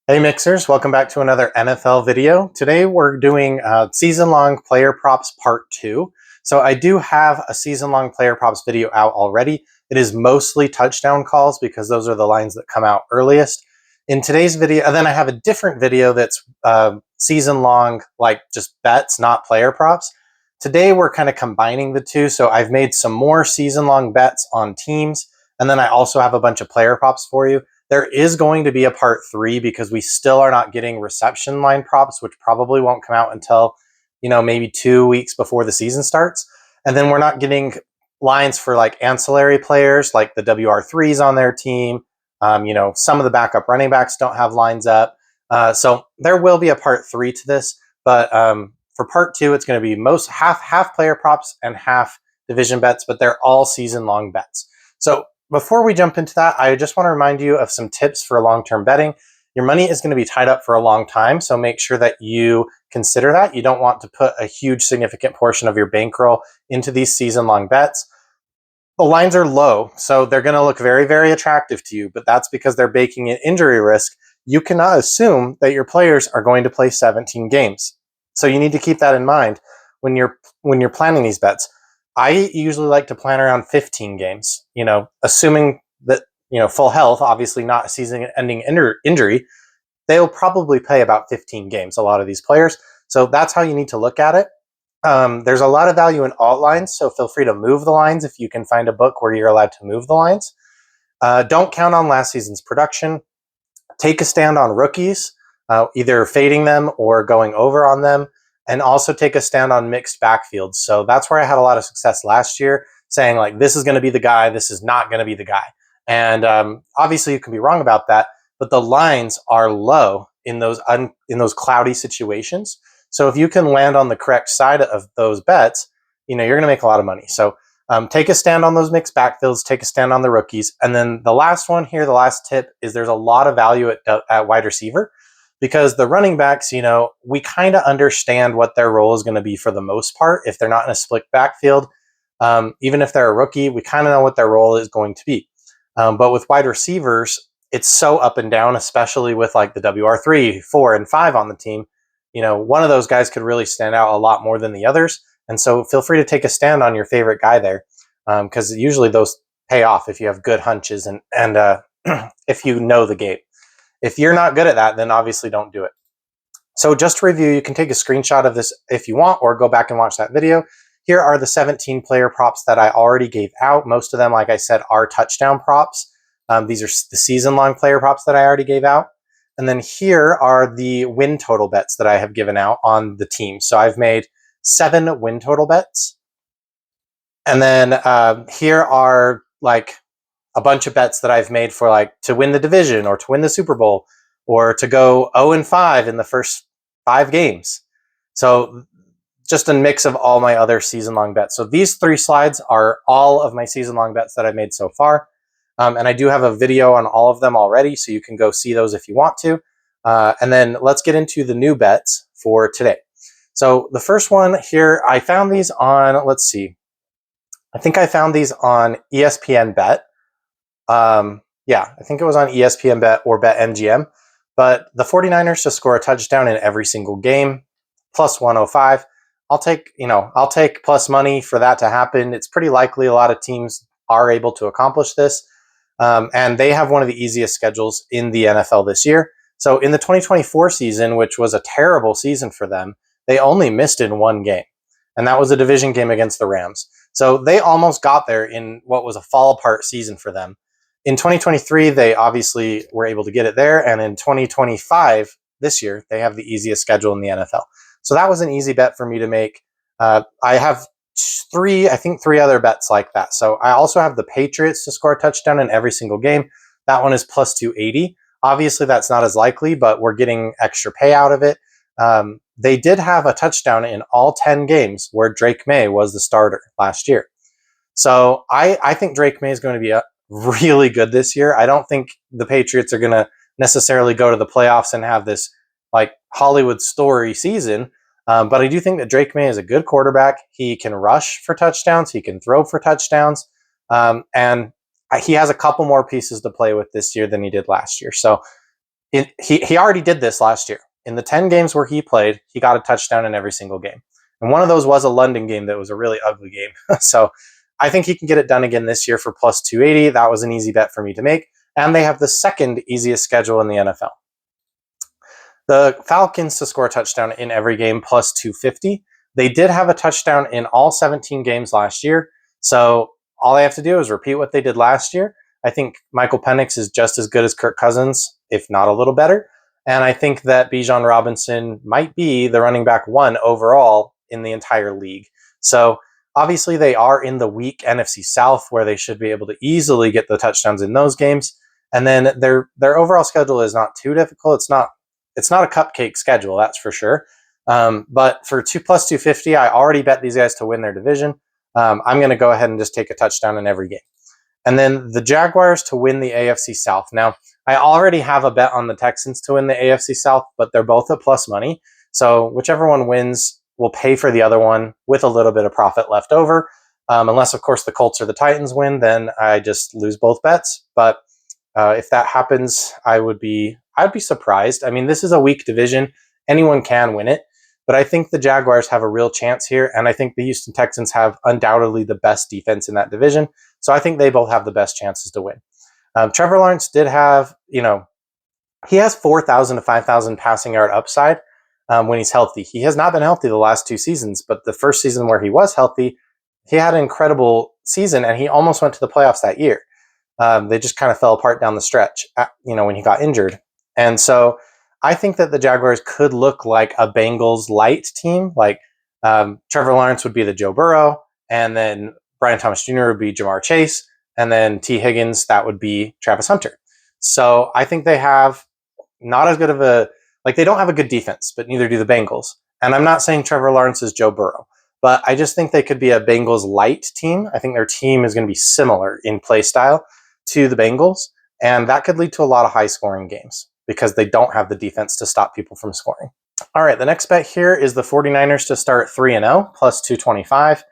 Hey Mixers, welcome back to another NFL video. Today we're doing season-long player props part 2. So I do have a season-long player props video out already. It is mostly touchdown calls because those are the lines that come out earliest. In today's video, and then I have a different video that's season-long, like just bets, not player props. Today we're kind of combining the two, so I've made some more season-long bets on teams, and then I also have a bunch of player props for you. There is going to be a part 3 because we still are not getting reception line props, which probably won't come out until, maybe 2 weeks before the season starts. And then we're not getting lines for like ancillary players, like the WR3s on their team. Some of the backup running backs don't have lines up. So there will be a part 3 to this. But for part 2, it's going to be most half player props and half division bets, but they're all season long bets. So before we jump into that, I just want to remind you of some tips for long-term betting. Your money is going to be tied up for a long time, so make sure that you consider that. You don't want to put a huge significant portion of your bankroll into these season-long bets. The lines are low, so they're going to look very, very attractive to you, but that's because they're baking in injury risk. You cannot assume that your players are going to play 17 games. So you need to keep that in mind when you're planning these bets. I usually like to plan around 15 games, assuming that, full health, obviously not a season-ending injury. They'll probably play about 15 games, a lot of these players. So that's how you need to look at it. There's a lot of value in alt lines, so feel free to move the lines if you can find a book where you're allowed to move the lines. Don't count on last season's production. Take a stand on rookies, either fading them or going over on them. And also take a stand on mixed backfields. So that's where I had a lot of success last year, saying like, this is going to be the guy, this is not going to be the guy. And obviously you can be wrong about that, but the lines are low in those cloudy situations. So if you can land on the correct side of those bets, you're going to make a lot of money. So take a stand on those mixed backfields, take a stand on the rookies. And then the last one here, the last tip is there's a lot of value at wide receiver. Because the running backs, we kind of understand what their role is going to be for the most part. If they're not in a split backfield, even if they're a rookie, we kind of know what their role is going to be. But with wide receivers, it's so up and down, especially with like the WR3, 4, and 5 on the team. One of those guys could really stand out a lot more than the others. And so feel free to take a stand on your favorite guy there, because usually those pay off if you have good hunches and if you know the game. If you're not good at that, then obviously don't do it. So just to review, you can take a screenshot of this if you want, or go back and watch that video. Here are the 17 player props that I already gave out. Most of them, like I said, are touchdown props. These are the season-long player props that I already gave out. And then here are the win total bets that I have given out on the team. So I've made 7 win total bets. And then here are like a bunch of bets that I've made for like to win the division or to win the Super Bowl or to go 0-5 in the first 5 games. So just a mix of all my other season-long bets. So these 3 slides are all of my season-long bets that I've made so far. And I do have a video on all of them already, so you can go see those if you want to. And then let's get into the new bets for today. So the first one here, I found these on, let's see. I think I found these on ESPN Bet. I think it was on ESPN Bet or BetMGM. But the 49ers to score a touchdown in every single game, plus 105. I'll take plus money for that to happen. It's pretty likely a lot of teams are able to accomplish this. And they have one of the easiest schedules in the NFL this year. So in the 2024 season, which was a terrible season for them, they only missed in 1 game. And that was a division game against the Rams. So they almost got there in what was a fall apart season for them. In 2023, they obviously were able to get it there. And in 2025, this year, they have the easiest schedule in the NFL. So that was an easy bet for me to make. I have 3 other bets like that. So I also have the Patriots to score a touchdown in every single game. That one is plus 280. Obviously, that's not as likely, but we're getting extra pay out of it. They did have a touchdown in all 10 games where Drake Maye was the starter last year. So I think Drake Maye is going to be really good this year. I don't think the Patriots are going to necessarily go to the playoffs and have this like Hollywood story season. But I do think that Drake Maye is a good quarterback. He can rush for touchdowns. He can throw for touchdowns. And he has a couple more pieces to play with this year than he did last year. So he already did this last year. In the 10 games where he played, he got a touchdown in every single game. And one of those was a London game that was a really ugly game. So I think he can get it done again this year for plus 280. That was an easy bet for me to make. And they have the second easiest schedule in the NFL. The Falcons to score a touchdown in every game plus 250. They did have a touchdown in all 17 games last year. So all they have to do is repeat what they did last year. I think Michael Penix is just as good as Kirk Cousins, if not a little better. And I think that Bijan Robinson might be the running back 1 overall in the entire league. So obviously they are in the weak NFC South where they should be able to easily get the touchdowns in those games. And then their overall schedule is not too difficult. It's not a cupcake schedule, that's for sure. But for 2 plus 250, I already bet these guys to win their division. I'm going to go ahead and just take a touchdown in every game. And then the Jaguars to win the AFC South. Now, I already have a bet on the Texans to win the AFC South, but they're both at plus money. So whichever one wins will pay for the other one with a little bit of profit left over. Unless, of course, the Colts or the Titans win, then I just lose both bets. But if that happens, I'd be surprised. I mean, this is a weak division. Anyone can win it. But I think the Jaguars have a real chance here, and I think the Houston Texans have undoubtedly the best defense in that division. So I think they both have the best chances to win. Trevor Lawrence did have, he has 4,000 to 5,000 passing yard upside when he's healthy. He has not been healthy the last 2 seasons, but the first season where he was healthy, he had an incredible season, and he almost went to the playoffs that year. They just kind of fell apart down the stretch, when he got injured. And so I think that the Jaguars could look like a Bengals light team. Like Trevor Lawrence would be the Joe Burrow, and then Brian Thomas Jr. would be Jamar Chase, and then T. Higgins, that would be Travis Hunter. So I think they have not as good of they don't have a good defense, but neither do the Bengals. And I'm not saying Trevor Lawrence is Joe Burrow, but I just think they could be a Bengals light team. I think their team is going to be similar in play style to the Bengals, and that could lead to a lot of high scoring games because they don't have the defense to stop people from scoring. All right, the next bet here is the 49ers to start 3-0 plus 225.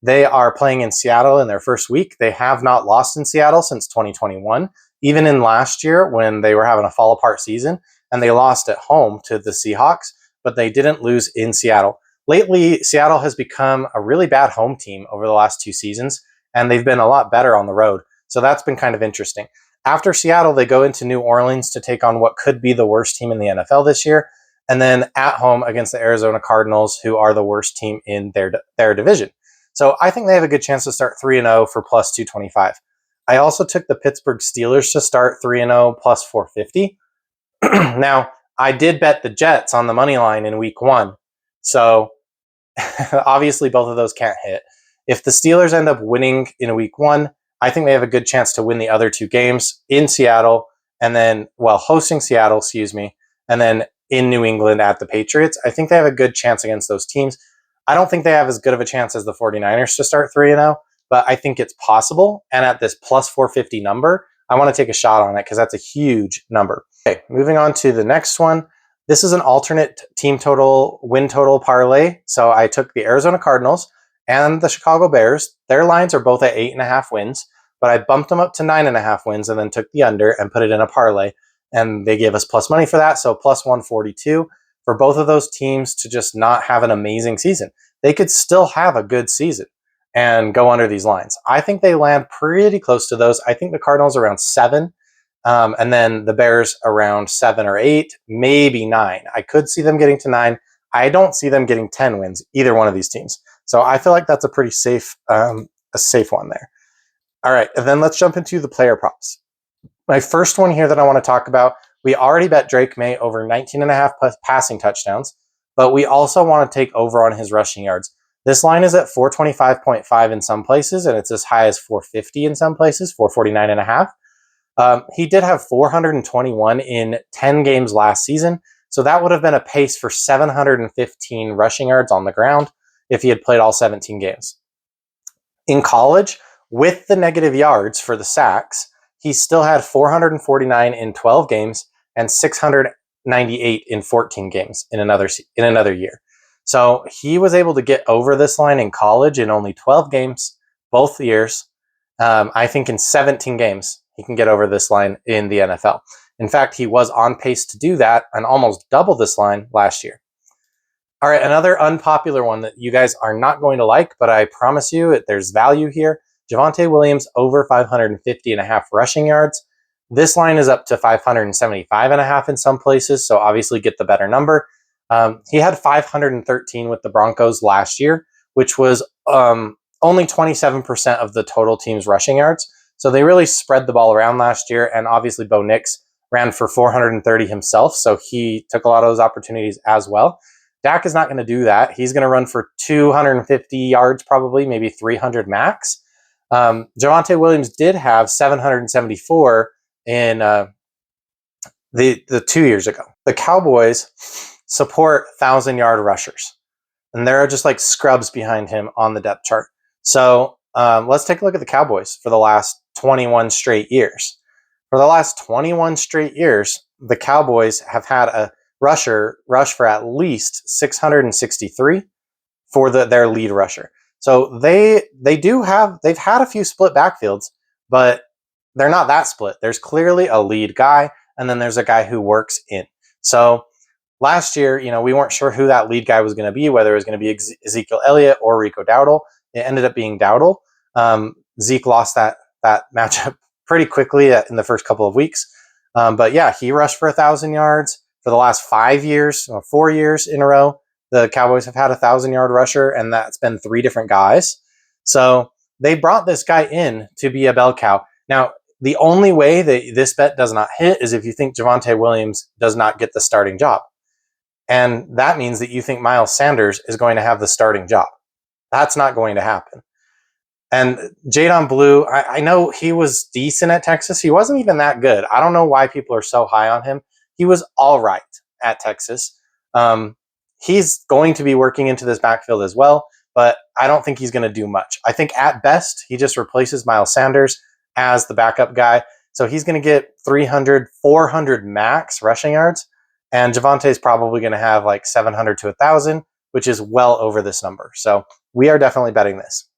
They are playing in Seattle in their first week. They have not lost in Seattle since 2021, even in last year when they were having a fall apart season, and they lost at home to the Seahawks, but they didn't lose in Seattle. Lately, Seattle has become a really bad home team over the last 2 seasons, and they've been a lot better on the road. So that's been kind of interesting. After Seattle, they go into New Orleans to take on what could be the worst team in the NFL this year, and then at home against the Arizona Cardinals, who are the worst team in their division. So I think they have a good chance to start 3-0 for plus 225. I also took the Pittsburgh Steelers to start 3-0 plus 450. Now, I did bet the Jets on the money line in week 1. So obviously both of those can't hit. If the Steelers end up winning in week 1, I think they have a good chance to win the other 2 games in Seattle and then, hosting Seattle, and then in New England at the Patriots. I think they have a good chance against those teams. I don't think they have as good of a chance as the 49ers to start 3-0, but I think it's possible. And at this plus 450 number, I want to take a shot on it because that's a huge number. Okay, moving on to the next one. This is an alternate team total, win total parlay. So I took the Arizona Cardinals and the Chicago Bears. Their lines are both at 8.5 wins, but I bumped them up to 9.5 wins and then took the under and put it in a parlay. And they gave us plus money for that. So plus 142 for both of those teams to just not have an amazing season. They could still have a good season and go under these lines. I think they land pretty close to those. I think the Cardinals around 7, and then the Bears around 7 or 8, maybe 9. I could see them getting to 9. I don't see them getting 10 wins, either one of these teams. So I feel like that's a pretty safe one there. All right, and then let's jump into the player props. My first one here that I want to talk about, we already bet Drake Maye over 19.5 passing touchdowns, but we also want to take over on his rushing yards. This line is at 425.5 in some places, and it's as high as 450 in some places, 449.5. He did have 421 in 10 games last season, so that would have been a pace for 715 rushing yards on the ground if he had played all 17 games. In college, with the negative yards for the sacks, he still had 449 in 12 games and 698 in 14 games in another year. So he was able to get over this line in college in only 12 games, both years. I think in 17 games, he can get over this line in the NFL. In fact, he was on pace to do that and almost double this line last year. All right, another unpopular one that you guys are not going to like, but I promise you there's value here. Javonte Williams over 550.5 rushing yards. This line is up to 575.5 in some places, so obviously get the better number. He had 513 with the Broncos last year, which was only 27% of the total team's rushing yards. So they really spread the ball around last year, and obviously Bo Nix ran for 430 himself, so he took a lot of those opportunities as well. Dak is not going to do that. He's going to run for 250 yards, probably, maybe 300 max. Javonte Williams did have 774 in the 2 years ago. The Cowboys support 1,000-yard rushers, and there are just like scrubs behind him on the depth chart. So let's take a look at the Cowboys for the last 21 straight years. For the last 21 straight years, the Cowboys have had a rusher rush for at least 663 for their lead rusher. So they've had a few split backfields, but they're not that split. There's clearly a lead guy, and then there's a guy who works in. So last year, we weren't sure who that lead guy was going to be, whether it was going to be Ezekiel Elliott or Rico Dowdle. It ended up being Dowdle. Zeke lost that matchup pretty quickly in the first couple of weeks. But yeah, he rushed for 1,000 yards. For the last 5 years, or 4 years in a row, the Cowboys have had a 1,000-yard rusher, and that's been 3 different guys. So they brought this guy in to be a bell cow. Now, the only way that this bet does not hit is if you think Javonte Williams does not get the starting job. And that means that you think Miles Sanders is going to have the starting job. That's not going to happen. And Jadon Blue, I know he was decent at Texas. He wasn't even that good. I don't know why people are so high on him. He was all right at Texas. He's going to be working into this backfield as well, but I don't think he's going to do much. I think at best, he just replaces Miles Sanders as the backup guy. So he's going to get 300, 400 max rushing yards, and Javonte's probably going to have like 700 to 1,000, which is well over this number. So we are definitely betting this.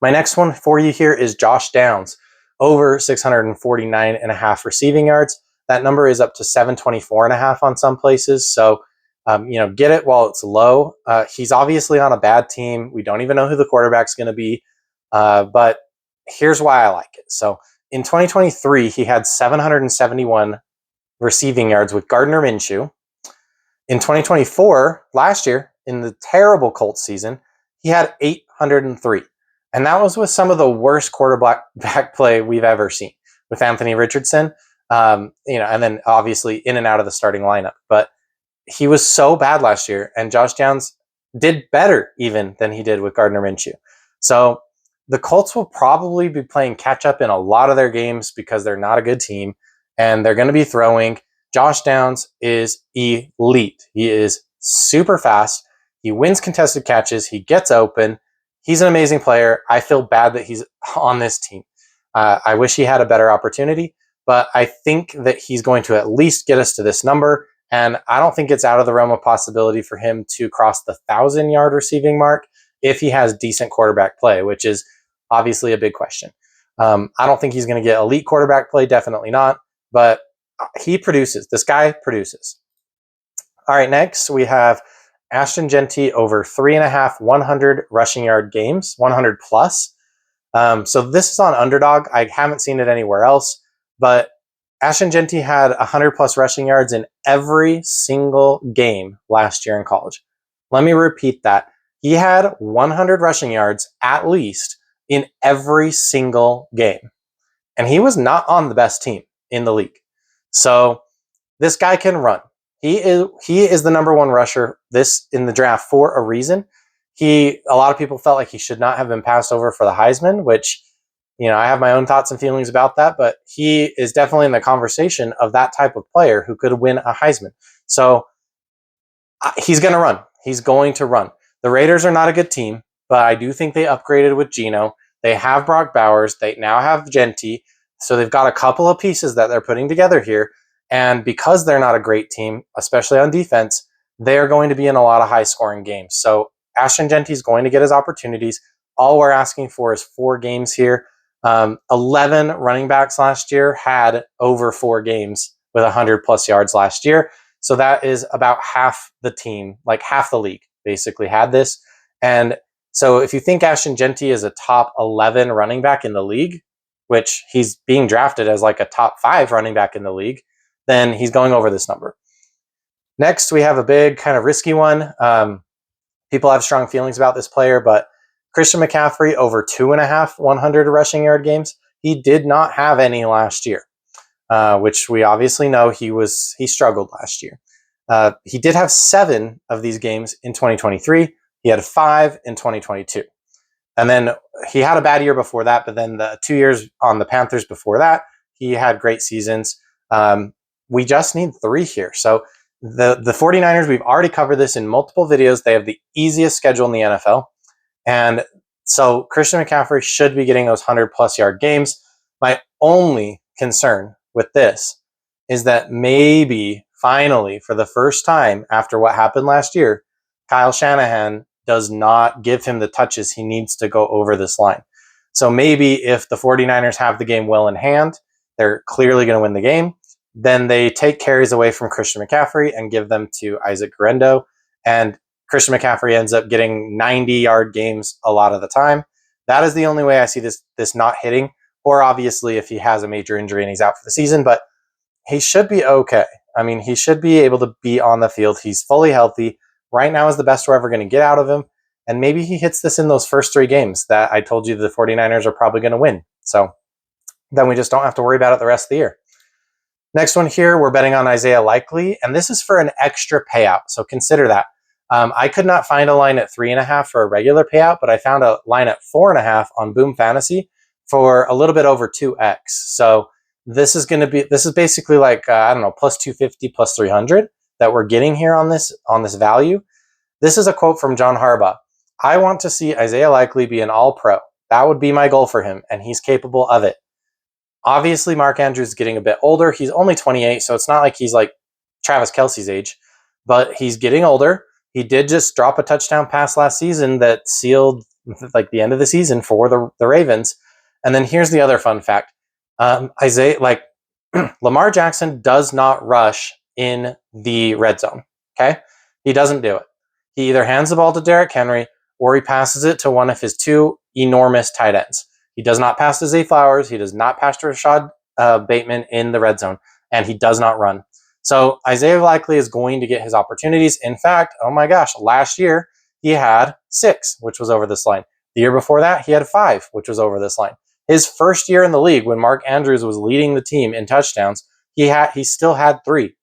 My next one for you here is Josh Downs, over 649.5 receiving yards. That number is up to 724.5 on some places. So, get it while it's low. He's obviously on a bad team. We don't even know who the quarterback's going to be. But here's why I like it. So in 2023, he had 771 receiving yards with Gardner Minshew. In 2024, last year, in the terrible Colts season, he had 803. And that was with some of the worst quarterback play we've ever seen with Anthony Richardson. And then obviously in and out of the starting lineup. But he was so bad last year, and Josh Downs did better even than he did with Gardner Minshew. So the Colts will probably be playing catch up in a lot of their games because they're not a good team, and they're going to be throwing. Josh Downs is elite. He is super fast. He wins contested catches. He gets open. He's an amazing player. I feel bad that he's on this team. I wish he had a better opportunity. But I think that he's going to at least get us to this number. And I don't think it's out of the realm of possibility for him to cross the 1,000-yard receiving mark if he has decent quarterback play, which is obviously a big question. I don't think he's going to get elite quarterback play, definitely not. But he produces. This guy produces. All right, next we have Ashton Jeanty over 3.5 100 rushing yard games, 100 plus. So this is on Underdog. I haven't seen it anywhere else. But Ashton Jeanty had 100 plus rushing yards in every single game last year in college. Let me repeat that. He had 100 rushing yards at least in every single game. And he was not on the best team in the league. So this guy can run. He is the number one rusher in the draft for a reason. A lot of people felt like he should not have been passed over for the Heisman, which I have my own thoughts and feelings about that, but he is definitely in the conversation of that type of player who could win a Heisman. So he's going to run. He's going to run. The Raiders are not a good team, but I do think they upgraded with Geno. They have Brock Bowers. They now have Jeanty. So they've got a couple of pieces that they're putting together here. And because they're not a great team, especially on defense, they're going to be in a lot of high-scoring games. So Ashton Jeanty is going to get his opportunities. All we're asking for is 4 games here. 11 running backs last year had over 4 games with 100+ yards last year. So that is about half the team, like half the league basically had this. And so if you think Ashton Jeanty is a top 11 running back in the league, which he's being drafted as like a top 5 running back in the league, then he's going over this number. Next, we have a big kind of risky one. People have strong feelings about this player, but Christian McCaffrey over 2.5 100 rushing yard games. He did not have any last year, which we obviously know he struggled last year. He did have 7 of these games in 2023. He had 5 in 2022. And then he had a bad year before that, but then the 2 years on the Panthers before that, he had great seasons. We just need 3 here. So the 49ers, we've already covered this in multiple videos. They have the easiest schedule in the NFL. And so Christian McCaffrey should be getting those 100+ yard games. My only concern with this is that maybe finally, for the first time after what happened last year, Kyle Shanahan does not give him the touches he needs to go over this line. So maybe if the 49ers have the game well in hand, they're clearly going to win the game. Then they take carries away from Christian McCaffrey and give them to Isaac Guerendo. And Christian McCaffrey ends up getting 90-yard games a lot of the time. That is the only way I see this not hitting. Or obviously if he has a major injury and he's out for the season, but he should be okay. I mean, he should be able to be on the field. He's fully healthy. Right now is the best we're ever going to get out of him. And maybe he hits this in those first 3 games that I told you the 49ers are probably going to win. So then we just don't have to worry about it the rest of the year. Next one here, we're betting on Isaiah Likely, and this is for an extra payout. So consider that. I could not find a line at 3.5 for a regular payout, but I found a line at 4.5 on Boom Fantasy for a little bit over 2x. So this is basically like, I don't know, plus 250, plus 300 that we're getting here on this value. This is a quote from John Harbaugh. I want to see Isaiah Likely be an all-pro. That would be my goal for him, and he's capable of it. Obviously, Mark Andrews is getting a bit older. He's only 28, so it's not like he's like Travis Kelce's age, but he's getting older. He did just drop a touchdown pass last season that sealed like the end of the season for the Ravens. And then here's the other fun fact. Lamar Jackson does not rush in the red zone, okay? He doesn't do it. He either hands the ball to Derrick Henry or he passes it to one of his 2 enormous tight ends. He does not pass to Zay Flowers. He does not pass to Rashad Bateman in the red zone, and he does not run. So Isaiah Likely is going to get his opportunities. In fact, oh my gosh, last year he had 6, which was over this line. The year before that, he had 5, which was over this line. His first year in the league, when Mark Andrews was leading the team in touchdowns, he still had 3.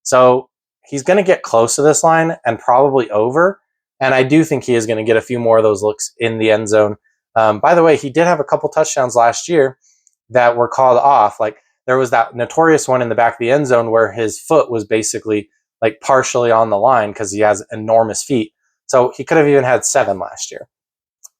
So he's going to get close to this line and probably over. And I do think he is going to get a few more of those looks in the end zone. By the way, he did have a couple touchdowns last year that were called off. Like there was that notorious one in the back of the end zone where his foot was basically like partially on the line because he has enormous feet. So he could have even had 7 last year.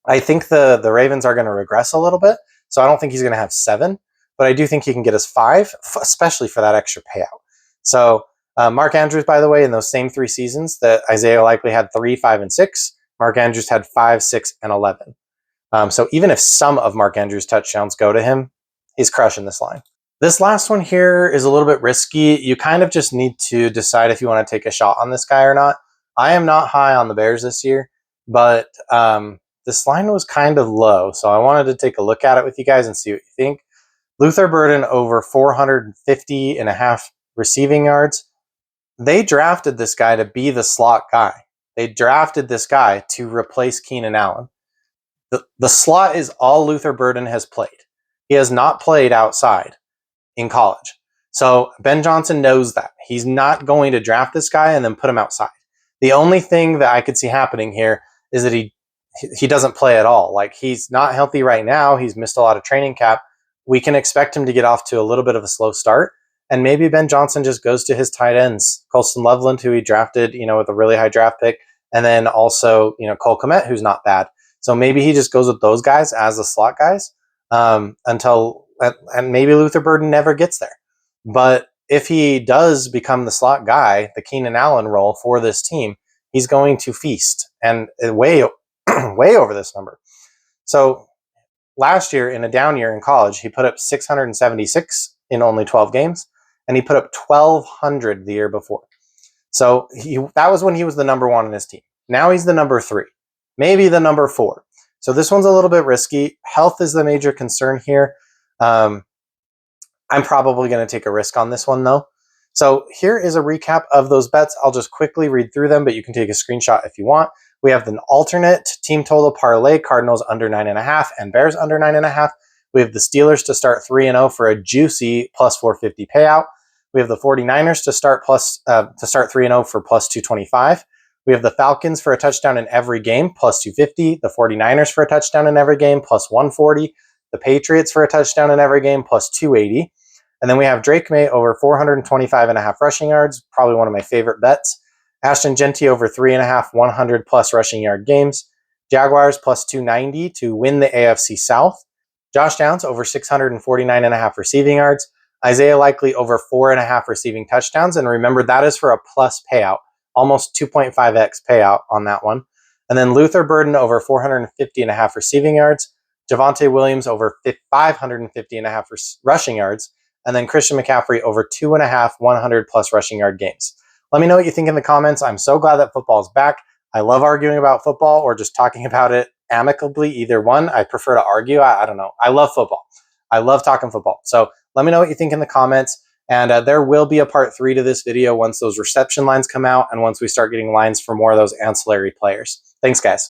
I think the Ravens are going to regress a little bit. So I don't think he's going to have 7, but I do think he can get us 5, especially for that extra payout. So Mark Andrews, by the way, in those same 3 seasons that Isaiah Likely had 3, 5, and 6, Mark Andrews had 5, 6, and 11. So even if some of Mark Andrews' touchdowns go to him, he's crushing this line. This last one here is a little bit risky. You kind of just need to decide if you want to take a shot on this guy or not. I am not high on the Bears this year, but this line was kind of low, so I wanted to take a look at it with you guys and see what you think. Luther Burden over 450.5 receiving yards. They drafted this guy to be the slot guy. They drafted this guy to replace Keenan Allen. The slot is all Luther Burden has played. He has not played outside in college. So Ben Johnson knows that. He's not going to draft this guy and then put him outside. The only thing that I could see happening here is that he doesn't play at all. Like he's not healthy right now. He's missed a lot of training camp. We can expect him to get off to a little bit of a slow start. And maybe Ben Johnson just goes to his tight ends. Colston Loveland, who he drafted, with a really high draft pick. And then also, Cole Kmet, who's not bad. So maybe he just goes with those guys as the slot guys and maybe Luther Burden never gets there. But if he does become the slot guy, the Keenan Allen role for this team, he's going to feast and way over this number. So last year in a down year in college, he put up 676 in only 12 games. and he put up 1,200 the year before. So that was when he was the number 1 in his team. Now he's the number 3, maybe the number 4. So this one's a little bit risky. Health is the major concern here. I'm probably going to take a risk on this one, though. So here is a recap of those bets. I'll just quickly read through them, but you can take a screenshot if you want. We have the alternate team total parlay, Cardinals under 9.5 and Bears under 9.5. We have the Steelers to start 3-0 for a juicy plus 450 payout. We have the 49ers to start 3-0 for plus 225. We have the Falcons for a touchdown in every game, plus 250. The 49ers for a touchdown in every game, plus 140. The Patriots for a touchdown in every game, plus 280. And then we have Drake Maye over 425.5 rushing yards, probably one of my favorite bets. Ashton Jeanty over 3.5 100 plus rushing yard games. Jaguars plus 290 to win the AFC South. Josh Downs over 649.5 receiving yards. Isaiah Likely over 4.5 receiving touchdowns. And remember, that is for a plus payout, almost 2.5x payout on that one. And then Luther Burden over 450.5 receiving yards. Javonte Williams over 550.5 rushing yards. And then Christian McCaffrey over 2.5 100 plus rushing yard games. Let me know what you think in the comments. I'm so glad that football is back. I love arguing about football or just talking about it amicably. Either one. I prefer to argue. I don't know. I love football. I love talking football. So let me know what you think in the comments. And there will be a part 3 to this video once those reception lines come out and once we start getting lines for more of those ancillary players. Thanks, guys.